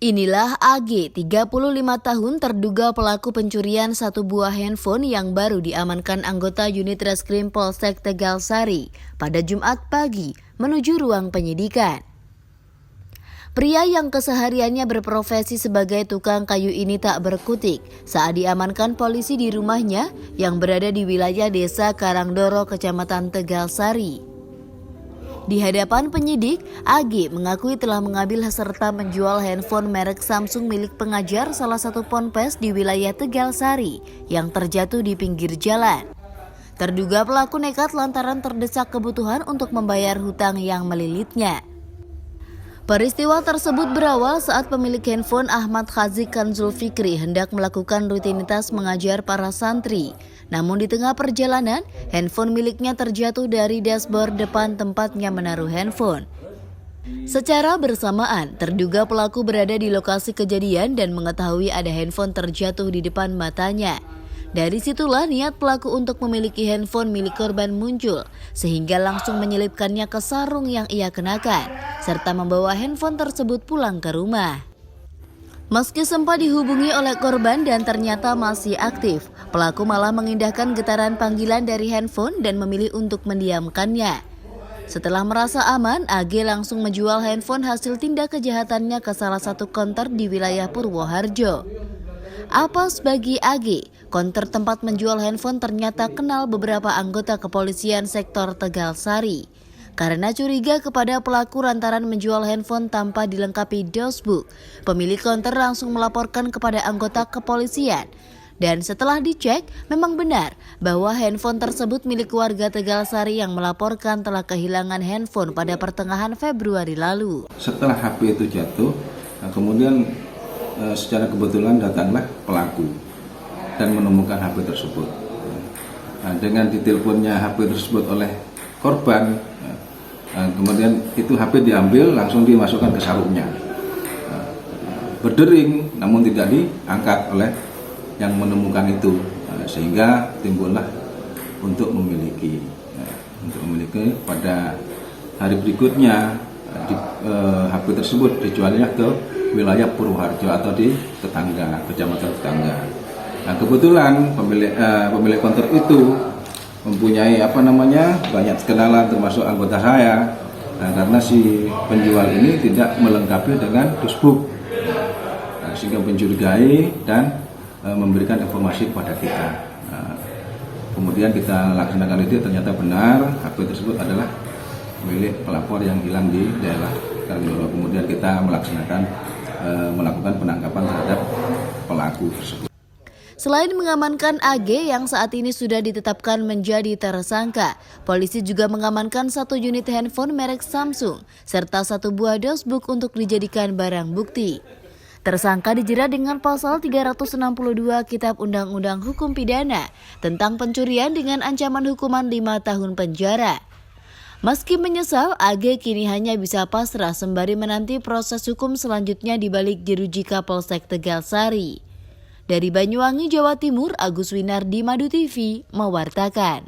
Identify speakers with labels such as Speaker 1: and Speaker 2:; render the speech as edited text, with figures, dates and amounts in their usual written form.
Speaker 1: Inilah AG, 35 tahun terduga pelaku pencurian satu buah handphone yang baru diamankan anggota unit Reskrim Polsek Tegalsari pada Jumat pagi menuju ruang penyidikan. Pria yang kesehariannya berprofesi sebagai tukang kayu ini tak berkutik saat diamankan polisi di rumahnya yang berada di wilayah Desa Karangdoro, Kecamatan Tegalsari. Di hadapan penyidik, AG mengakui telah mengambil serta menjual handphone merek Samsung milik pengajar salah satu ponpes di wilayah Tegalsari yang terjatuh di pinggir jalan. Terduga pelaku nekat lantaran terdesak kebutuhan untuk membayar hutang yang melilitnya. Peristiwa tersebut berawal saat pemilik handphone Ahmad Khazik Kanzul Fikri hendak melakukan rutinitas mengajar para santri. Namun di tengah perjalanan, handphone miliknya terjatuh dari dashboard depan tempatnya menaruh handphone. Secara bersamaan, terduga pelaku berada di lokasi kejadian dan mengetahui ada handphone terjatuh di depan matanya. Dari situlah niat pelaku untuk memiliki handphone milik korban muncul, sehingga langsung menyelipkannya ke sarung yang ia kenakan, serta membawa handphone tersebut pulang ke rumah. Meski sempat dihubungi oleh korban dan ternyata masih aktif, pelaku malah mengindahkan getaran panggilan dari handphone dan memilih untuk mendiamkannya. Setelah merasa aman, AG langsung menjual handphone hasil tindak kejahatannya ke salah satu konter di wilayah Purwoharjo. Apes bagi AG, konter tempat menjual handphone ternyata kenal beberapa anggota kepolisian sektor Tegalsari. Karena curiga kepada pelaku lantaran menjual handphone tanpa dilengkapi dosbook, pemilik konter langsung melaporkan kepada anggota kepolisian. Dan setelah dicek, memang benar bahwa handphone tersebut milik warga Tegalsari yang melaporkan telah kehilangan handphone pada pertengahan Februari lalu.
Speaker 2: Setelah HP itu jatuh, kemudian secara kebetulan datanglah pelaku dan menemukan HP tersebut. Dengan diteleponnya HP tersebut oleh korban, kemudian itu HP diambil langsung dimasukkan ke sarungnya. Berdering namun tidak diangkat oleh yang menemukan itu, sehingga timbullah untuk memiliki pada hari berikutnya HP tersebut dijualnya ke wilayah Purwoharjo atau di tetangga, kecamatan tetangga. Nah, kebetulan pemilik konter itu mempunyai banyak kenalan termasuk anggota saya. Nah, karena si penjual ini tidak melengkapi dengan dosbook, sehingga mencurigai dan memberikan informasi kepada kita. Nah, kemudian kita laksanakan itu, ternyata benar HP tersebut adalah milik pelapor yang hilang di daerah Karangdoro. Kemudian kita melakukan penangkapan terhadap pelaku tersebut.
Speaker 1: Selain mengamankan AG yang saat ini sudah ditetapkan menjadi tersangka, polisi juga mengamankan satu unit handphone merek Samsung serta satu buah dosbook untuk dijadikan barang bukti. Tersangka dijerat dengan pasal 362 Kitab Undang-Undang Hukum Pidana tentang pencurian dengan ancaman hukuman 5 tahun penjara. Meski menyesal, AG kini hanya bisa pasrah sembari menanti proses hukum selanjutnya di balik jeruji Kapolsek Tegalsari. Dari Banyuwangi, Jawa Timur, Agus Winardi, Madu TV, mewartakan.